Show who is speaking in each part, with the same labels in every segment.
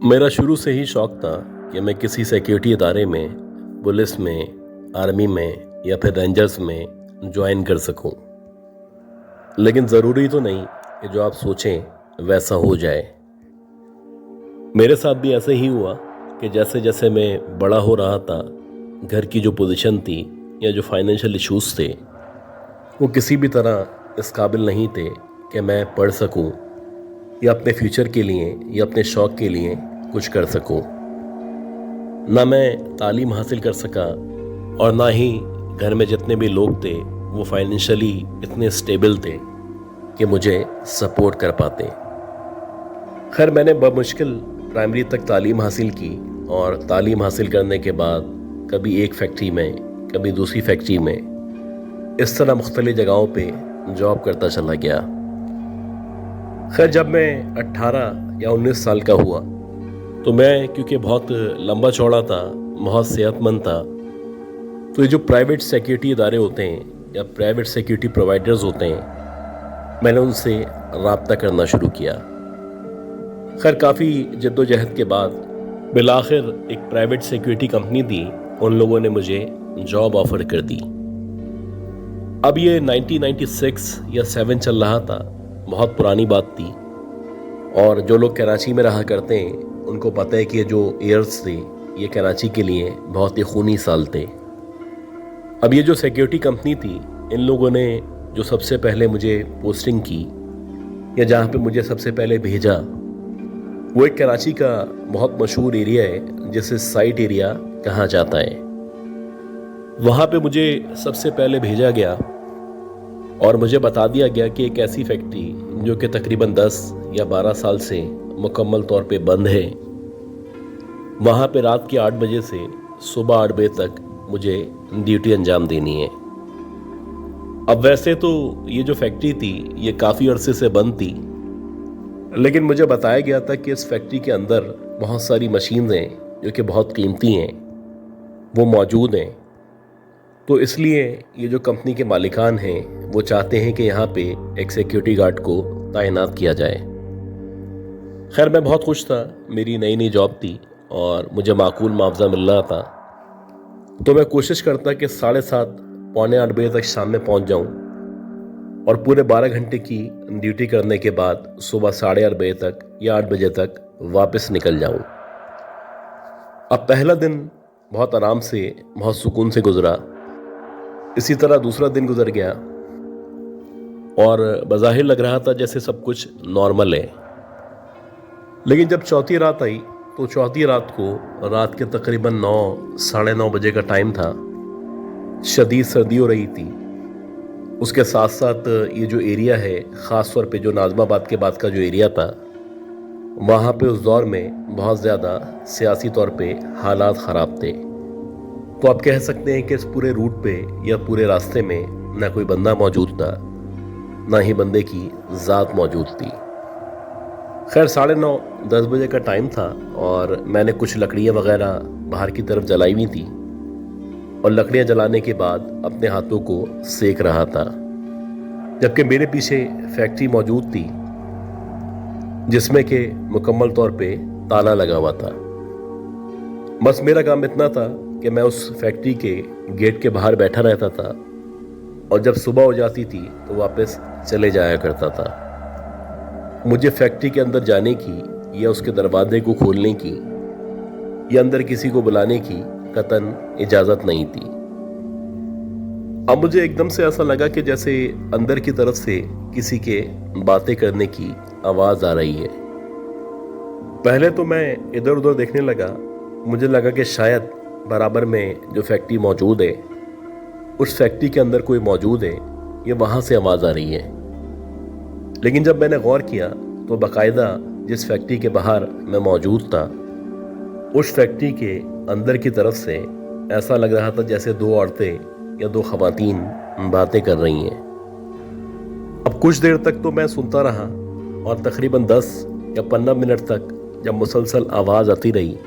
Speaker 1: मेरा शुरू से ही शौक था कि मैं किसी सिक्योरिटी इदारे में, पुलिस में, आर्मी में या फिर रेंजर्स में ज्वाइन कर सकूं। लेकिन ज़रूरी तो नहीं कि जो आप सोचें वैसा हो जाए। मेरे साथ भी ऐसे ही हुआ कि जैसे जैसे मैं बड़ा हो रहा था, घर की जो पोजीशन थी या जो फाइनेंशियल इश्यूज थे, वो किसी भी तरह इस काबिल नहीं थे कि मैं पढ़ सकूं या अपने फ्यूचर के लिए या अपने शौक़ के लिए कुछ कर सकूं। ना मैं तालीम हासिल कर सका और ना ही घर में जितने भी लोग थे वो फाइनेंशियली इतने स्टेबल थे कि मुझे सपोर्ट कर पाते। खैर, मैंने बमुश्किल प्राइमरी तक तालीम हासिल की और तालीम हासिल करने के बाद कभी एक फैक्ट्री में, कभी दूसरी फैक्ट्री में, इस तरह मुख्तलिफ जगहों पे जॉब करता चला गया। खैर, जब मैं 18 या 19 साल का हुआ तो मैं, क्योंकि बहुत लंबा चौड़ा था, बहुत सेहतमंद था, तो ये जो प्राइवेट सिक्योरिटी इदारे होते हैं या प्राइवेट सिक्योरिटी प्रोवाइडर्स होते हैं, मैंने उनसे रब्ता करना शुरू किया। खैर, काफ़ी जद्दोजहद के बाद बिलाखिर एक प्राइवेट सिक्योरिटी कंपनी थी, उन लोगों ने मुझे जॉब ऑफ़र कर दी। अब ये 1996 या 7 चल रहा था, बहुत पुरानी बात थी। और जो लोग कराची में रहा करते हैं उनको पता है कि ये जो ईयर्स थे ये कराची के लिए बहुत ही खूनी साल थे। अब ये जो सिक्योरिटी कंपनी थी, इन लोगों ने जो सबसे पहले मुझे पोस्टिंग की या जहाँ पे मुझे सबसे पहले भेजा, वो एक कराची का बहुत मशहूर एरिया है जिसे साइट एरिया कहा जाता है। वहाँ पे मुझे सबसे पहले भेजा गया और मुझे बता दिया गया कि एक ऐसी फैक्ट्री जो कि तकरीबन 10 या 12 साल से मुकम्मल तौर पे बंद है, वहाँ पे रात के 8 बजे से सुबह 8 बजे तक मुझे ड्यूटी अंजाम देनी है। अब वैसे तो ये जो फैक्ट्री थी ये काफ़ी अरसे से बंद थी, लेकिन मुझे बताया गया था कि इस फैक्ट्री के अंदर बहुत सारी मशीन्स हैं जो कि बहुत कीमती हैं, वो मौजूद हैं। तो इसलिए ये जो कंपनी के मालिकान हैं वो चाहते हैं कि यहाँ पे एक सिक्योरिटी गार्ड को तैनात किया जाए। खैर, मैं बहुत खुश था, मेरी नई नई जॉब थी और मुझे माकूल मुआवजा मिल रहा था। तो मैं कोशिश करता कि 7:30 पौने 8 बजे तक शाम में पहुँच जाऊँ और पूरे 12 घंटे की ड्यूटी करने के बाद सुबह 8:30 बजे तक या 8 बजे तक वापस निकल जाऊँ। अब पहला दिन बहुत आराम से, बहुत सुकून से गुजरा। इसी तरह दूसरा दिन गुजर गया और बज़ाहिर लग रहा था जैसे सब कुछ नॉर्मल है। लेकिन जब चौथी रात आई तो चौथी रात को, रात के तकरीबन 9, साढ़े 9 बजे का टाइम था, शदीद सर्दी हो रही थी। उसके साथ साथ ये जो एरिया है, ख़ास तौर पे जो नाज़माबाद के बाद का जो एरिया था, वहाँ पे उस दौर में बहुत ज़्यादा सियासी तौर पे हालात ख़राब थे। तो आप कह सकते हैं कि इस पूरे रूट पे या पूरे रास्ते में ना कोई बंदा मौजूद था, ना ही बंदे की ज़ात मौजूद थी। खैर, 9:30-10 बजे का टाइम था और मैंने कुछ लकड़ियाँ वगैरह बाहर की तरफ जलाई हुई थी और लकड़ियाँ जलाने के बाद अपने हाथों को सेक रहा था, जबकि मेरे पीछे फैक्ट्री मौजूद थी जिसमें कि मुकम्मल तौर पे ताला लगा हुआ था। बस मेरा काम इतना था कि मैं उस फैक्ट्री के गेट के बाहर बैठा रहता था और जब सुबह हो जाती थी तो वापस चले जाया करता था। मुझे फैक्ट्री के अंदर जाने की या उसके दरवाजे को खोलने की या अंदर किसी को बुलाने की कतन इजाज़त नहीं थी। अब मुझे एकदम से ऐसा लगा कि जैसे अंदर की तरफ से किसी के बातें करने की आवाज़ आ रही है। पहले तो मैं इधर उधर देखने लगा, मुझे लगा कि शायद बराबर में जो फैक्ट्री मौजूद है उस फैक्ट्री के अंदर कोई मौजूद है, ये वहाँ से आवाज़ आ रही है। लेकिन जब मैंने गौर किया तो बाकायदा जिस फैक्ट्री के बाहर मैं मौजूद था, उस फैक्ट्री के अंदर की तरफ से ऐसा लग रहा था जैसे 2 औरतें या 2 ख़वातीन बातें कर रही हैं। अब कुछ देर तक तो मैं सुनता रहा और तकरीबन 10 या 15 मिनट तक जब मुसलसल आवाज़ आती रही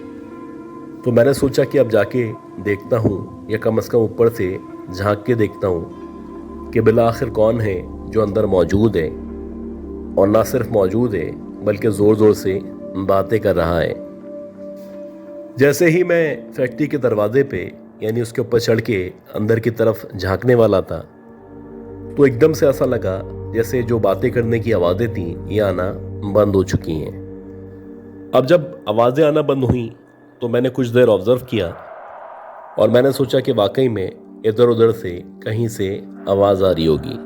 Speaker 1: तो मैंने सोचा कि अब जाके देखता हूँ या कम से कम ऊपर से झांक के देखता हूँ कि बिला आखिर कौन है जो अंदर मौजूद है और ना सिर्फ मौजूद है बल्कि ज़ोर ज़ोर से बातें कर रहा है। जैसे ही मैं फैक्ट्री के दरवाजे पे यानी उसके ऊपर चढ़ के अंदर की तरफ झांकने वाला था तो एकदम से ऐसा लगा जैसे जो बातें करने की आवाज़ें थी ये आना बंद हो चुकी हैं। अब जब आवाज़ें आना बंद हुई तो मैंने कुछ देर ऑब्जर्व किया और मैंने सोचा कि वाकई में इधर उधर से कहीं से आवाज़ आ रही होगी।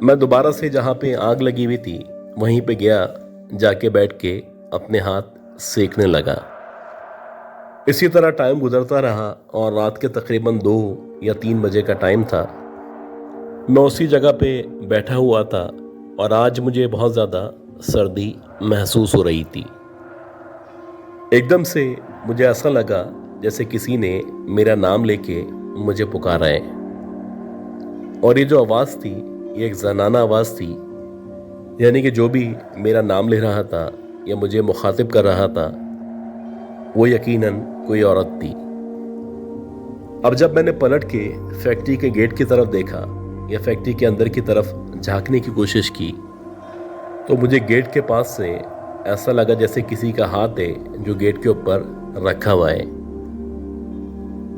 Speaker 1: मैं दोबारा से जहाँ पे आग लगी हुई थी वहीं पे गया, जाके बैठ के अपने हाथ सेकने लगा। इसी तरह टाइम गुजरता रहा और रात के तकरीबन 2 या 3 बजे का टाइम था। मैं उसी जगह पे बैठा हुआ था और आज मुझे बहुत ज़्यादा सर्दी महसूस हो रही थी। एकदम से मुझे ऐसा लगा जैसे किसी ने मेरा नाम लेके मुझे पुकारा है और ये जो आवाज़ थी ये एक ज़नाना आवाज़ थी, यानी कि जो भी मेरा नाम ले रहा था या मुझे मुखातिब कर रहा था वो यकीनन कोई औरत थी। अब जब मैंने पलट के फैक्ट्री के गेट की तरफ देखा या फैक्ट्री के अंदर की तरफ झांकने की कोशिश की तो मुझे गेट के पास से ऐसा लगा जैसे किसी का हाथ है जो गेट के ऊपर रखा हुआ है।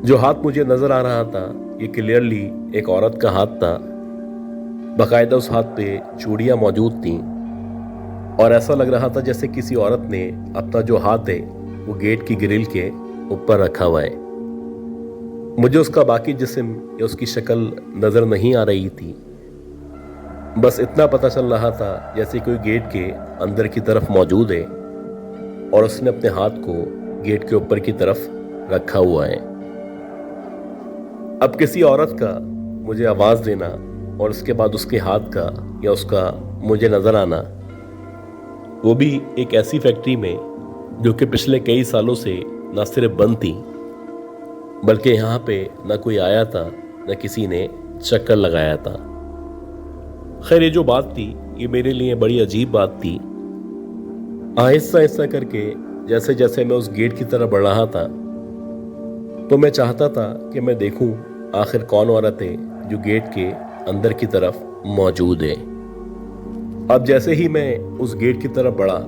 Speaker 1: जो हाथ मुझे नजर आ रहा था ये क्लियरली एक औरत का हाथ था। बाकायदा उस हाथ पे चूड़ियां मौजूद थीं और ऐसा लग रहा था जैसे किसी औरत ने अपना जो हाथ है वो गेट की ग्रिल के ऊपर रखा हुआ है। मुझे उसका बाकी जिस्म या उसकी शक्ल नजर नहीं आ रही थी, बस इतना पता चल रहा था जैसे कोई गेट के अंदर की तरफ मौजूद है और उसने अपने हाथ को गेट के ऊपर की तरफ रखा हुआ है। अब किसी औरत का मुझे आवाज़ देना और उसके बाद उसके हाथ का या उसका मुझे नज़र आना, वो भी एक ऐसी फैक्ट्री में जो कि पिछले कई सालों से न सिर्फ बंद थी बल्कि यहाँ पे न कोई आया था न किसी ने चक्कर लगाया था। खैर ये जो बात थी ये मेरे लिए बड़ी अजीब बात थी। आहिस्ता आहिस्ता करके जैसे जैसे मैं उस गेट की तरफ बढ़ रहा था तो मैं चाहता था कि मैं देखूं आखिर कौन औरत है जो गेट के अंदर की तरफ मौजूद है। अब जैसे ही मैं उस गेट की तरफ बढ़ा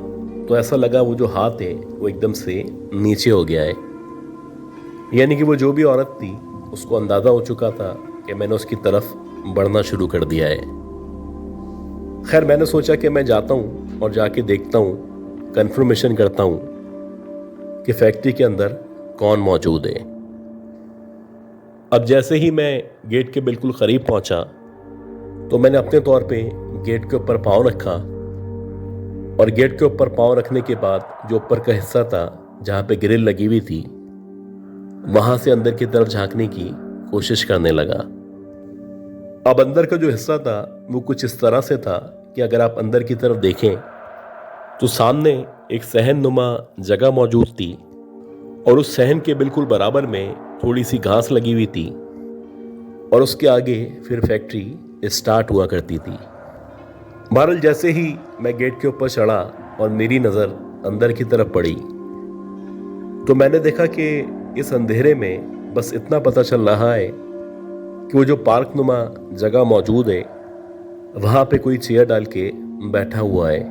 Speaker 1: तो ऐसा लगा वो जो हाथ है वो एकदम से नीचे हो गया है, यानी कि वो जो भी औरत थी उसको अंदाजा हो चुका था कि मैंने उसकी तरफ बढ़ना शुरू कर दिया है। खैर मैंने सोचा कि मैं जाता हूँ और जाके देखता हूँ, कंफर्मेशन करता हूँ कि फैक्ट्री के अंदर कौन मौजूद है। अब जैसे ही मैं गेट के बिल्कुल करीब पहुंचा तो मैंने अपने तौर पे गेट के ऊपर पाँव रखा और गेट के ऊपर पाँव रखने के बाद जो ऊपर का हिस्सा था जहाँ पे ग्रिल लगी हुई थी वहां से अंदर की तरफ झांकने की कोशिश करने लगा। अब अंदर का जो हिस्सा था वो कुछ इस तरह से था कि अगर आप अंदर की तरफ देखें तो सामने एक सहन नुमा जगह मौजूद थी और उस सहन के बिल्कुल बराबर में थोड़ी सी घास लगी हुई थी और उसके आगे फिर फैक्ट्री स्टार्ट हुआ करती थी। बहरहाल जैसे ही मैं गेट के ऊपर चढ़ा और मेरी नज़र अंदर की तरफ पड़ी तो मैंने देखा कि इस अंधेरे में बस इतना पता चल रहा है कि वो जो पार्क नुमा जगह मौजूद है वहाँ पे कोई चेयर डाल के बैठा हुआ है।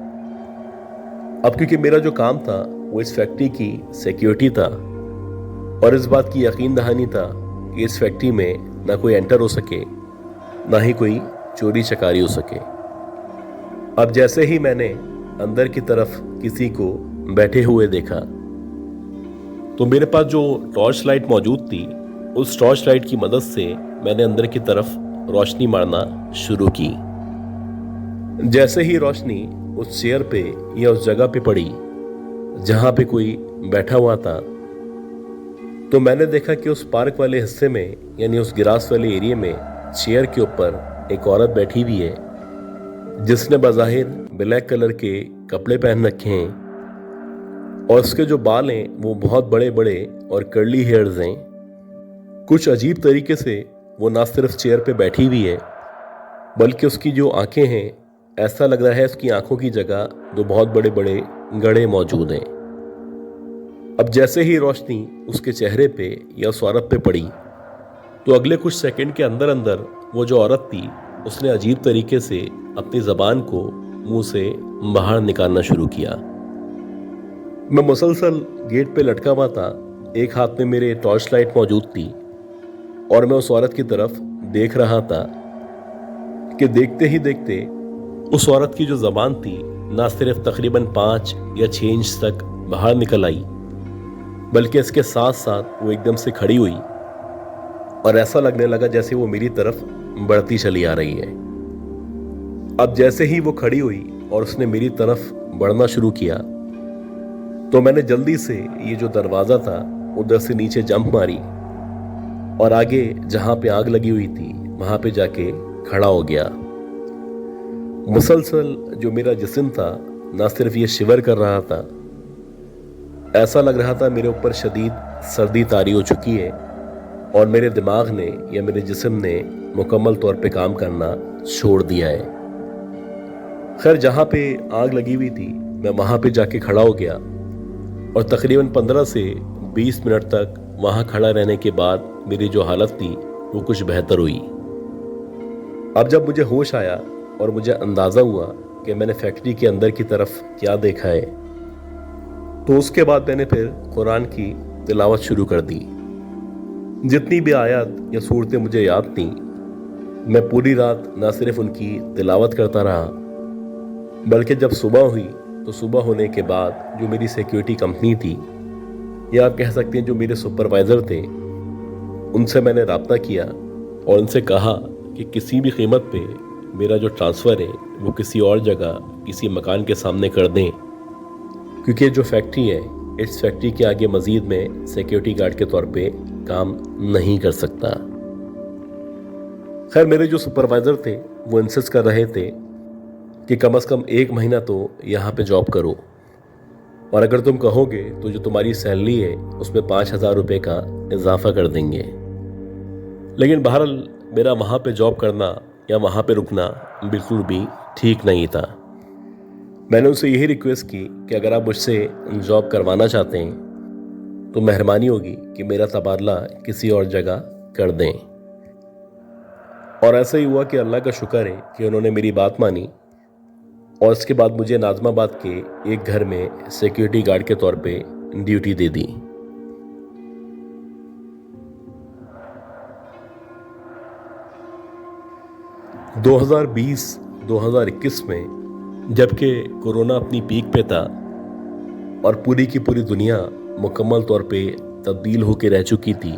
Speaker 1: अब क्योंकि मेरा जो काम था वो इस फैक्ट्री की सिक्योरिटी था और इस बात की यकीन दहानी था कि इस फैक्ट्री में ना कोई एंटर हो सके ना ही कोई चोरी चकारी हो सके। अब जैसे ही मैंने अंदर की तरफ किसी को बैठे हुए देखा तो मेरे पास जो टॉर्च लाइट मौजूद थी उस टॉर्च लाइट की मदद से मैंने अंदर की तरफ रोशनी मारना शुरू की। जैसे ही रोशनी उस चेयर पे या उस जगह पे पड़ी जहां पे कोई बैठा हुआ था तो मैंने देखा कि उस पार्क वाले हिस्से में यानी उस ग्रास वाले एरिया में चेयर के ऊपर एक औरत बैठी हुई है जिसने बज़ाहिर ब्लैक कलर के कपड़े पहन रखे हैं और उसके जो बाल हैं वो बहुत बड़े बड़े और कर्ली हेयर्स हैं। कुछ अजीब तरीके से वो ना सिर्फ चेयर पे बैठी हुई है बल्कि उसकी जो आंखें हैं ऐसा लग रहा है उसकी आंखों की जगह दो बहुत बड़े बड़े गड़े मौजूद हैं। अब जैसे ही रोशनी उसके चेहरे पे या उस औरत पे पड़ी तो अगले कुछ सेकंड के अंदर अंदर वो जो औरत थी उसने अजीब तरीके से अपनी ज़बान को मुंह से बाहर निकालना शुरू किया। मैं मुसलसल गेट पे लटका हुआ था। एक हाथ में मेरे टॉर्च लाइट मौजूद थी और मैं उस औरत की तरफ देख रहा था कि देखते ही देखते उस औरत की जो ज़बान थी ना सिर्फ तकरीबन 5 या 6 इंच तक बाहर निकल आई, बल्कि इसके साथ साथ वो एकदम से खड़ी हुई और ऐसा लगने लगा जैसे वो मेरी तरफ बढ़ती चली आ रही है। अब जैसे ही वो खड़ी हुई और उसने मेरी तरफ बढ़ना शुरू किया तो मैंने जल्दी से ये जो दरवाज़ा था उधर से नीचे जंप मारी और आगे जहां पे आग लगी हुई थी वहां पे जाके खड़ा हो गया। मुसलसल जो मेरा जिस्म था ना सिर्फ ये शिवर कर रहा था, ऐसा लग रहा था मेरे ऊपर शदीद सर्दी तारी हो चुकी है और मेरे दिमाग ने या मेरे जिस्म ने मुकम्मल तौर पे काम करना छोड़ दिया है। खैर, जहाँ पे आग लगी हुई थी मैं वहाँ पे जाके खड़ा हो गया और तकरीबन 15 से 20 मिनट तक वहाँ खड़ा रहने के बाद मेरी जो हालत थी वो कुछ बेहतर हुई। अब जब मुझे होश आया और मुझे अंदाज़ा हुआ कि मैंने फैक्ट्री के अंदर की तरफ क्या देखा है, तो उसके बाद मैंने फिर कुरान की तिलावत शुरू कर दी। जितनी भी आयत या सूरतें मुझे याद थीं, मैं पूरी रात ना सिर्फ उनकी तिलावत करता रहा, बल्कि जब सुबह हुई तो सुबह होने के बाद जो मेरी सिक्योरिटी कंपनी थी या आप कह सकते हैं जो मेरे सुपरवाइज़र थे, उनसे मैंने रब्ता किया और उनसे कहा कि किसी भी कीमत पे मेरा जो ट्रांसफ़र है वो किसी और जगह किसी मकान के सामने कर दें, क्योंकि जो फैक्ट्री है इस फैक्ट्री के आगे मज़ीद में सिक्योरिटी गार्ड के तौर पे काम नहीं कर सकता। खैर, मेरे जो सुपरवाइज़र थे वो इंसिस्ट कर रहे थे कि कम से कम 1 महीना तो यहाँ पे जॉब करो और अगर तुम कहोगे तो जो तुम्हारी सैलरी है उसमें 5,000 रुपये का इजाफा कर देंगे। लेकिन बहरहाल मेरा वहाँ पे जॉब करना या वहाँ पे रुकना बिल्कुल भी ठीक नहीं था। मैंने उनसे यही रिक्वेस्ट की कि अगर आप मुझसे जॉब करवाना चाहते हैं तो मेहरबानी होगी कि मेरा तबादला किसी और जगह कर दें। और ऐसा ही हुआ कि अल्लाह का शुक्र है कि उन्होंने मेरी बात मानी और इसके बाद मुझे नाज़माबाद के एक घर में सिक्योरिटी गार्ड के तौर पे ड्यूटी दे दी। – 2020-2021 में जबकि कोरोना अपनी पीक पे था और पूरी की पूरी दुनिया मुकम्मल तौर पे तब्दील होकर रह चुकी थी,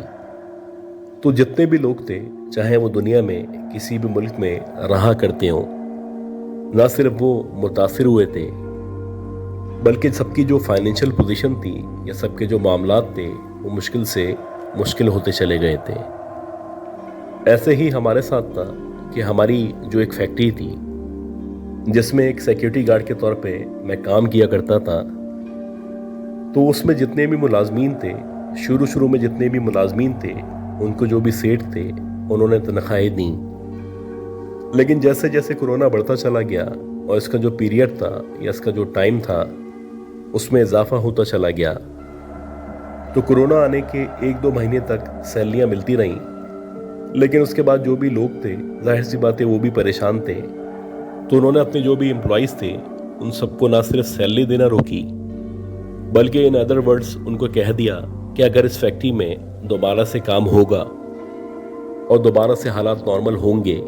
Speaker 1: तो जितने भी लोग थे, चाहे वो दुनिया में किसी भी मुल्क में रहा करते हों, ना सिर्फ वो मुतासिर हुए थे बल्कि सबकी जो फाइनेंशियल पोजीशन थी या सबके जो मामलात थे वो मुश्किल से मुश्किल होते चले गए थे। ऐसे ही हमारे साथ था कि हमारी जो एक फैक्ट्री थी जिसमें एक सिक्योरिटी गार्ड के तौर पे मैं काम किया करता था, तो उसमें जितने भी मुलाजमीन थे, शुरू में जितने भी मुलाजमीन थे उनको जो भी सेठ थे उन्होंने तनख्वाहें दी। लेकिन जैसे जैसे कोरोना बढ़ता चला गया और इसका जो पीरियड था या इसका जो टाइम था उसमें इजाफा होता चला गया, तो कोरोना आने के 1-2 महीने तक सैलरियाँ मिलती रहीं, लेकिन उसके बाद जो भी लोग थे जाहिर सी बात है वो भी परेशान थे। तो उन्होंने अपने जो भी एम्प्लॉयज़ थे उन सबको ना सिर्फ सैलरी देना रोकी, बल्कि इन अदर वर्ड्स उनको कह दिया कि अगर इस फैक्ट्री में दोबारा से काम होगा और दोबारा से हालात नॉर्मल होंगे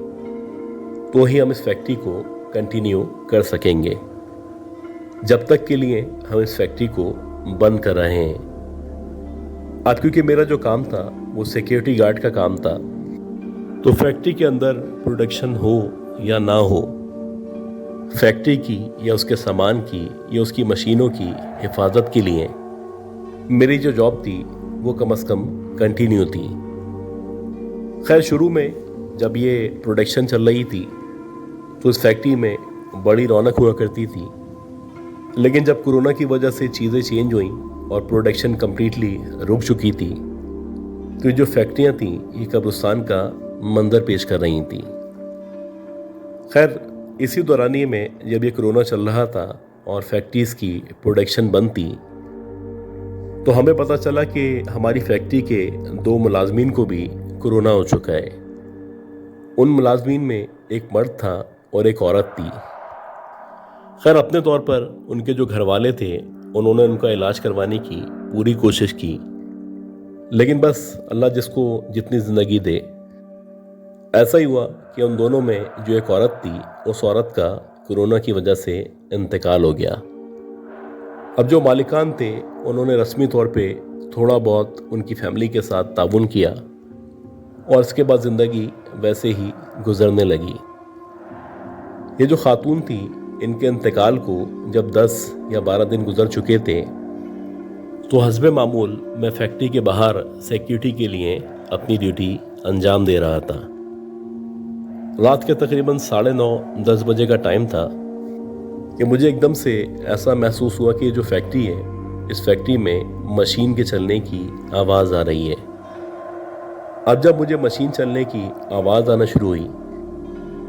Speaker 1: तो ही हम इस फैक्ट्री को कंटिन्यू कर सकेंगे। जब तक के लिए हम इस फैक्ट्री को बंद कर रहे हैं। अब क्योंकि मेरा जो काम था वो सिक्योरिटी गार्ड का काम था, तो फैक्ट्री के अंदर प्रोडक्शन हो या ना हो, फैक्ट्री की या उसके सामान की या उसकी मशीनों की हिफाजत के लिए मेरी जो जॉब थी वो कम से कम कंटिन्यू थी। खैर, शुरू में जब ये प्रोडक्शन चल रही थी तो इस फैक्ट्री में बड़ी रौनक हुआ करती थी, लेकिन जब कोरोना की वजह से चीज़ें चेंज हुई और प्रोडक्शन कम्प्लीटली रुक चुकी थी, तो जो फैक्ट्रियाँ थीं ये कब्रिस्तान का मंजर पेश कर रही थी। खैर, इसी दौरानिए में जब ये कोरोना चल रहा था और फैक्ट्रीज़ की प्रोडक्शन बंद थी, तो हमें पता चला कि हमारी फैक्ट्री के 2 मुलाजमीन को भी कोरोना हो चुका है। उन मुलाजमीन में एक मर्द था और एक औरत थी। खैर, अपने तौर पर उनके जो घर वाले थे उन्होंने उनका इलाज करवाने की पूरी कोशिश की, लेकिन बस अल्लाह जिसको जितनी ज़िंदगी दे। ऐसा ही हुआ कि उन दोनों में जो एक औरत थी, उस औरत का कोरोना की वजह से इंतकाल हो गया। अब जो मालिकान थे, उन्होंने रस्मी तौर पे थोड़ा बहुत उनकी फैमिली के साथ ताउन किया और इसके बाद ज़िंदगी वैसे ही गुजरने लगी। ये जो खातून थी, इनके इंतकाल को जब 10 या 12 दिन गुजर चुके थे, तो हस्बे मामूल मैं फैक्ट्री के बाहर सिक्योरिटी के लिए अपनी ड्यूटी अंजाम दे रहा था। रात के तकरीबन 9:30-10 बजे का टाइम था कि मुझे एकदम से ऐसा महसूस हुआ कि जो फैक्ट्री है, इस फैक्ट्री में मशीन के चलने की आवाज़ आ रही है। अब जब मुझे मशीन चलने की आवाज़ आना शुरू हुई,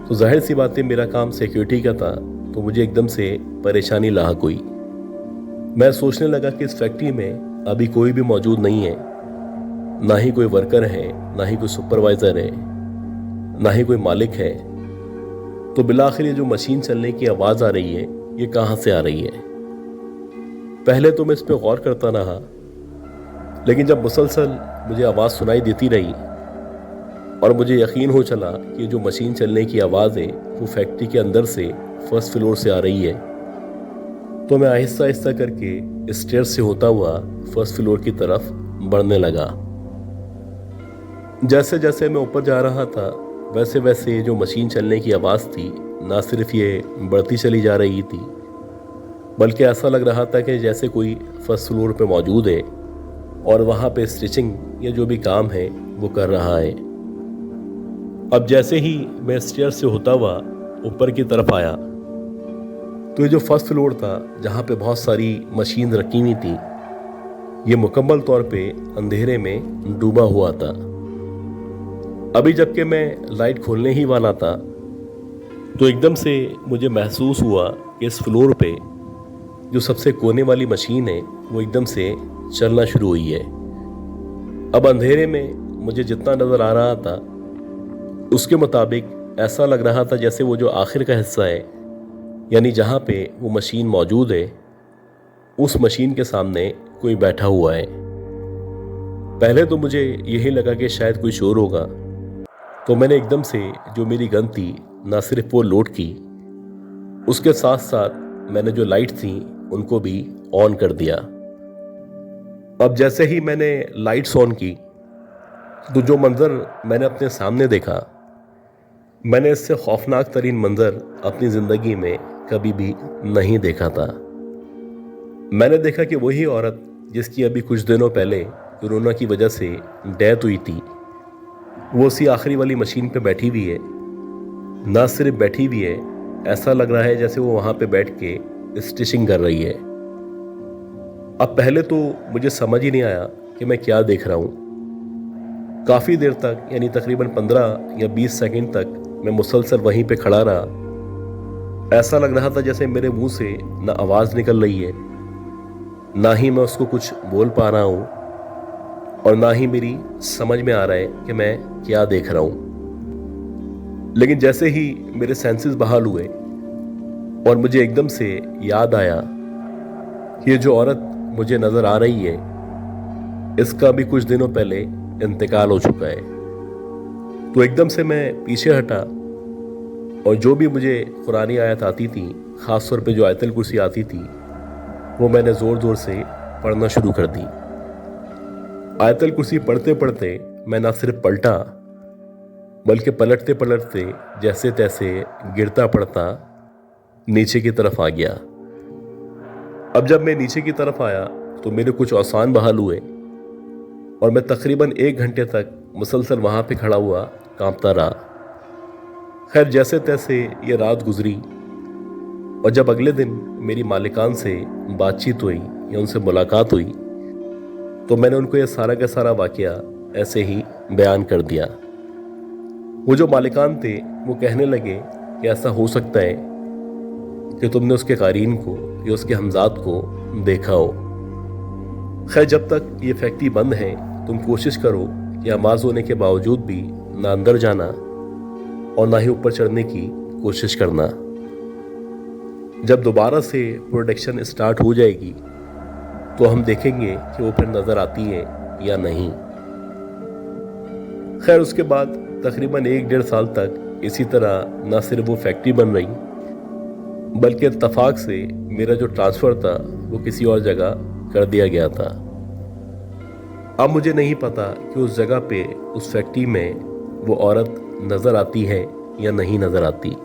Speaker 1: तो जाहिर सी बात है मेरा काम सिक्योरिटी का था, तो मुझे एकदम से परेशानी लाहक हुई। मैं सोचने लगा कि इस फैक्ट्री में अभी कोई भी मौजूद नहीं है, ना ही कोई वर्कर है, ना ही कोई सुपरवाइज़र है, ना ही कोई मालिक है। तो बिलाखिर ये जो मशीन चलने की आवाज़ आ रही है, ये कहाँ से आ रही है? पहले तो मैं इस पर गौर करता रहा, लेकिन जब मुसलसल मुझे आवाज़ सुनाई देती रही और मुझे यकीन हो चला कि जो मशीन चलने की आवाज़ है वो फैक्ट्री के अंदर से फर्स्ट फ्लोर से आ रही है, तो मैं आहिस्ता आहिस्ता करके स्टेयर से होता हुआ फर्स्ट फ्लोर की तरफ बढ़ने लगा। जैसे जैसे मैं ऊपर जा रहा था, वैसे वैसे जो मशीन चलने की आवाज़ थी, ना सिर्फ ये बढ़ती चली जा रही थी, बल्कि ऐसा लग रहा था कि जैसे कोई फर्स्ट फ्लोर पे मौजूद है और वहाँ पे स्टिचिंग या जो भी काम है वो कर रहा है। अब जैसे ही मैं स्टेयर से होता हुआ ऊपर की तरफ आया, तो ये जो फर्स्ट फ्लोर था, जहाँ पे बहुत सारी मशीन रखी हुई थी, ये मुकम्मल तौर पे अंधेरे में डूबा हुआ था। अभी जबकि मैं लाइट खोलने ही वाला था, तो एकदम से मुझे महसूस हुआ कि इस फ्लोर पे जो सबसे कोने वाली मशीन है, वो एकदम से चलना शुरू हुई है। अब अंधेरे में मुझे जितना नज़र आ रहा था, उसके मुताबिक ऐसा लग रहा था जैसे वो जो आखिर का हिस्सा है, यानी जहाँ पे वो मशीन मौजूद है, उस मशीन के सामने कोई बैठा हुआ है। पहले तो मुझे यही लगा कि शायद कोई शोर होगा, तो मैंने एकदम से जो मेरी गन थी, ना सिर्फ वो लोड की, उसके साथ साथ मैंने जो लाइट थी उनको भी ऑन कर दिया। अब जैसे ही मैंने लाइट्स ऑन की, तो जो मंज़र मैंने अपने सामने देखा, मैंने इससे खौफनाक तरीन मंज़र अपनी ज़िंदगी में कभी भी नहीं देखा था। मैंने देखा कि वही औरत जिसकी अभी कुछ दिनों पहले कोरोना की वजह से डेथ हुई थी, वो उसी आखिरी वाली मशीन पे बैठी हुई है। ना सिर्फ बैठी हुई है, ऐसा लग रहा है जैसे वो वहाँ पे बैठ के स्टिचिंग कर रही है। अब पहले तो मुझे समझ ही नहीं आया कि मैं क्या देख रहा हूँ। काफ़ी देर तक, यानी तकरीबन 15 या 20 सेकंड तक मैं मुसलसल वहीं पे खड़ा रहा। ऐसा लग रहा था जैसे मेरे मुंह से ना आवाज़ निकल रही है, ना ही मैं उसको कुछ बोल पा रहा हूँ, और ना ही मेरी समझ में आ रहा है कि मैं क्या देख रहा हूँ। लेकिन जैसे ही मेरे सेंसेस बहाल हुए और मुझे एकदम से याद आया कि ये जो औरत मुझे नज़र आ रही है, इसका भी कुछ दिनों पहले इंतकाल हो चुका है, तो एकदम से मैं पीछे हटा और जो भी मुझे कुरानी आयत आती थी, ख़ास तौर पे जो आयतुल कुर्सी आती थी, वो मैंने ज़ोर ज़ोर से पढ़ना शुरू कर दी। आयतुल कुर्सी पढ़ते पढ़ते मैं ना सिर्फ पलटा, बल्कि पलटते पलटते जैसे तैसे गिरता पड़ता नीचे की तरफ आ गया। अब जब मैं नीचे की तरफ आया, तो मेरे कुछ औसान बहाल हुए और मैं तकरीबन 1 घंटे तक मुसलसल वहाँ पे खड़ा हुआ कांपता रहा। खैर, जैसे तैसे ये रात गुजरी और जब अगले दिन मेरी मालिकान से बातचीत हुई या उनसे मुलाकात हुई, तो मैंने उनको ये सारा का सारा वाकया ऐसे ही बयान कर दिया। वो जो मालिकान थे, वो कहने लगे कि ऐसा हो सकता है कि तुमने उसके कारीन को या उसके हमजाद को देखा हो। खैर, जब तक ये फैक्ट्री बंद है, तुम कोशिश करो कि आवाज़ होने के बावजूद भी ना अंदर जाना और ना ही ऊपर चढ़ने की कोशिश करना। जब दोबारा से प्रोडक्शन स्टार्ट हो जाएगी, तो हम देखेंगे कि वो फिर नज़र आती है या नहीं। खैर, उसके बाद तकरीबन 1-1.5 साल तक इसी तरह न सिर्फ वो फैक्ट्री बन रही, बल्कि इत्तफाक से मेरा जो ट्रांसफ़र था वो किसी और जगह कर दिया गया था। अब मुझे नहीं पता कि उस जगह पे, उस फैक्ट्री में वो औरत नज़र आती है या नहीं नज़र आती।